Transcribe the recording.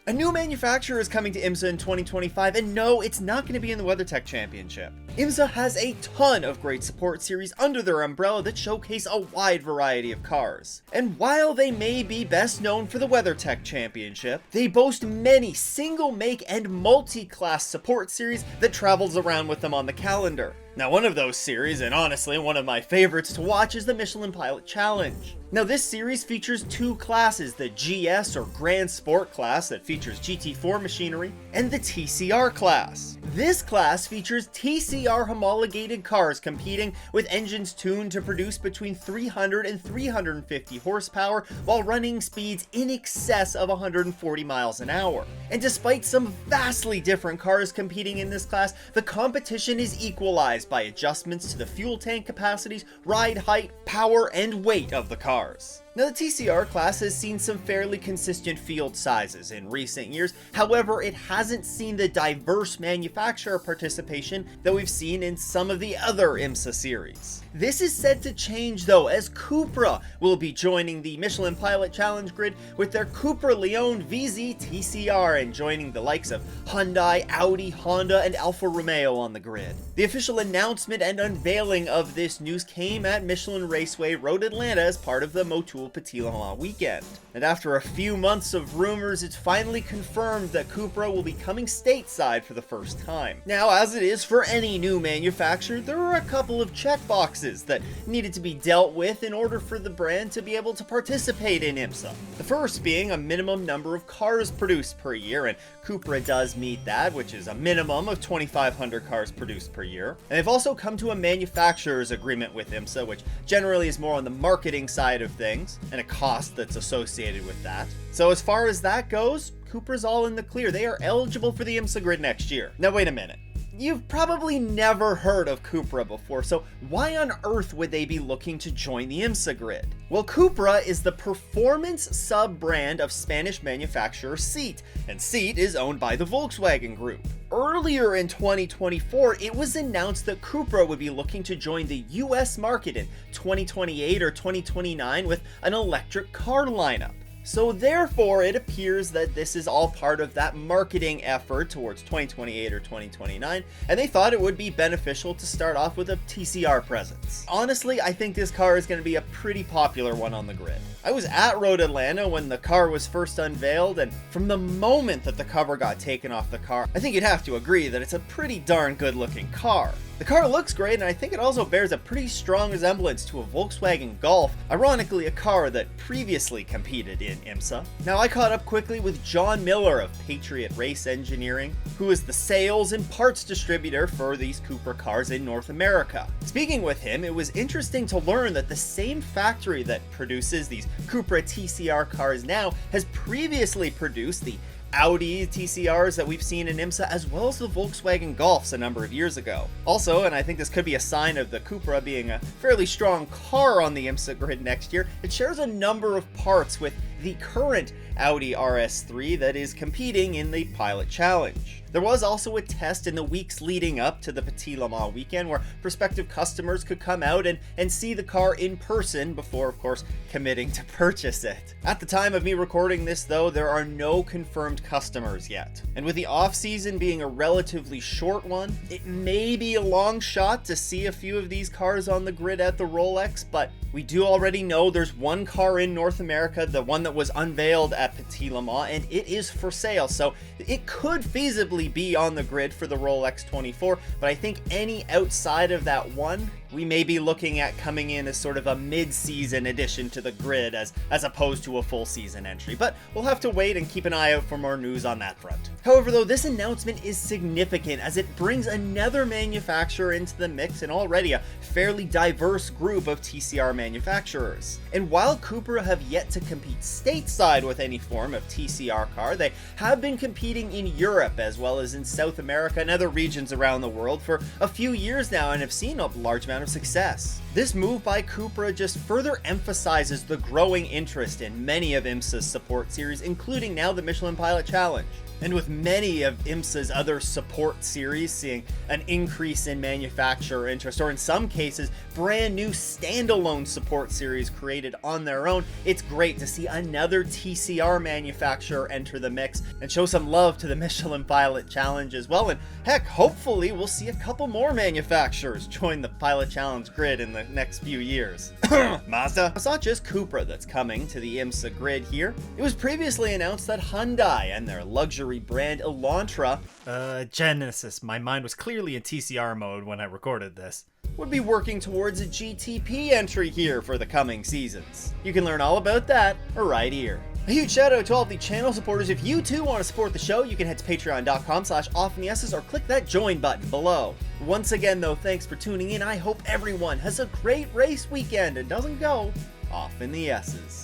A new manufacturer is coming to Imsa in 2025, and no, it's not going to be in the WeatherTech Championship. Imsa has a ton of great support series under their umbrella that showcase a wide variety of cars. And while they may be best known for the WeatherTech Championship, they boast many single-make and multi-class support series that travels around with them on the calendar. Now, one of those series, and honestly one of my favorites to watch, is the Michelin Pilot Challenge. Now, this series features two classes, the GS or Grand Sport class that features GT4 machinery, and the TCR class. This class features TCR homologated cars competing with engines tuned to produce between 300 and 350 horsepower while running speeds in excess of 140 miles an hour. And despite some vastly different cars competing in this class, the competition is equalized by adjustments to the fuel tank capacities, ride height, power, and weight of the cars. Now, the TCR class has seen some fairly consistent field sizes in recent years. However, it hasn't seen the diverse manufacturer participation that we've seen in some of the other Imsa series. This is set to change though, as Cupra will be joining the Michelin Pilot Challenge grid with their Cupra Leon VZ TCR and joining the likes of Hyundai, Audi, Honda, and Alfa Romeo on the grid. The official announcement and unveiling of this news came at Michelin Raceway Road Atlanta as part of the Motul Petit Le Mans weekend. And after a few months of rumors, it's finally confirmed that Cupra will be coming stateside for the first time. Now, as it is for any new manufacturer, there are a couple of checkboxes that needed to be dealt with in order for the brand to be able to participate in Imsa. The first being a minimum number of cars produced per year, and Cupra does meet that, which is a minimum of 2,500 cars produced per year. And they've also come to a manufacturer's agreement with Imsa, which generally is more on the marketing side of things, and a cost that's associated with that. So as far as that goes, Cupra's all in the clear. They are eligible for the Imsa grid next year. Now wait a minute. You've probably never heard of Cupra before, so why on earth would they be looking to join the Imsa grid? Well, Cupra is the performance sub-brand of Spanish manufacturer Seat, and Seat is owned by the Volkswagen Group. Earlier in 2024, it was announced that Cupra would be looking to join the US market in 2028 or 2029 with an electric car lineup. So therefore, it appears that this is all part of that marketing effort towards 2028 or 2029, and they thought it would be beneficial to start off with a TCR presence. Honestly, I think this car is going to be a pretty popular one on the grid. I was at Road Atlanta when the car was first unveiled, and from the moment that the cover got taken off the car, I think you'd have to agree that it's a pretty darn good looking car. The car looks great, and I think it also bears a pretty strong resemblance to a Volkswagen Golf, ironically a car that previously competed in Imsa. Now, I caught up quickly with John Miller of Patriot Race Engineering, who is the sales and parts distributor for these Cupra cars in North America. Speaking with him, it was interesting to learn that the same factory that produces these Cupra TCR cars now has previously produced the Audi TCRs that we've seen in Imsa, as well as the Volkswagen Golfs a number of years ago. Also, and I think this could be a sign of the Cupra being a fairly strong car on the Imsa grid next year, it shares a number of parts with the current Audi RS3 that is competing in the Pilot Challenge. There was also a test in the weeks leading up to the Petit Le Mans weekend where prospective customers could come out and see the car in person before, of course, committing to purchase it. At the time of me recording this, though, there are no confirmed customers yet. And with the off-season being a relatively short one, it may be a long shot to see a few of these cars on the grid at the Rolex, but we do already know there's one car in North America, the one that was unveiled at Petit Le Mans, and it is for sale, so it could feasibly be on the grid for the Rolex 24, but I think any outside of that one, we may be looking at coming in as sort of a mid-season addition to the grid as opposed to a full season entry, but we'll have to wait and keep an eye out for more news on that front. However, though, this announcement is significant as it brings another manufacturer into the mix and already a fairly diverse group of TCR manufacturers. And while Cupra have yet to compete stateside with any form of TCR car, they have been competing in Europe as well as in South America and other regions around the world for a few years now and have seen a large amount of success. This move by Cupra just further emphasizes the growing interest in many of Imsa's support series, including now the Michelin Pilot Challenge. And with many of Imsa's other support series seeing an increase in manufacturer interest, or in some cases, brand new standalone support series created on their own, it's great to see another TCR manufacturer enter the mix and show some love to the Michelin Pilot Challenge as well. And heck, hopefully we'll see a couple more manufacturers join the Pilot Challenge grid in the next few years. Mazda. It's not just Cupra that's coming to the Imsa grid here. It was previously announced that Hyundai and their luxury brand Elantra, Genesis, my mind was clearly in TCR mode when I recorded this, would be working towards a GTP entry here for the coming seasons. You can learn all about that right here. A huge shout out to all of the channel supporters. If you too want to support the show, you can head to patreon.com/offandtheesses or click that join button below. Once again though, thanks for tuning in. I hope everyone has a great race weekend and doesn't go off in the S's.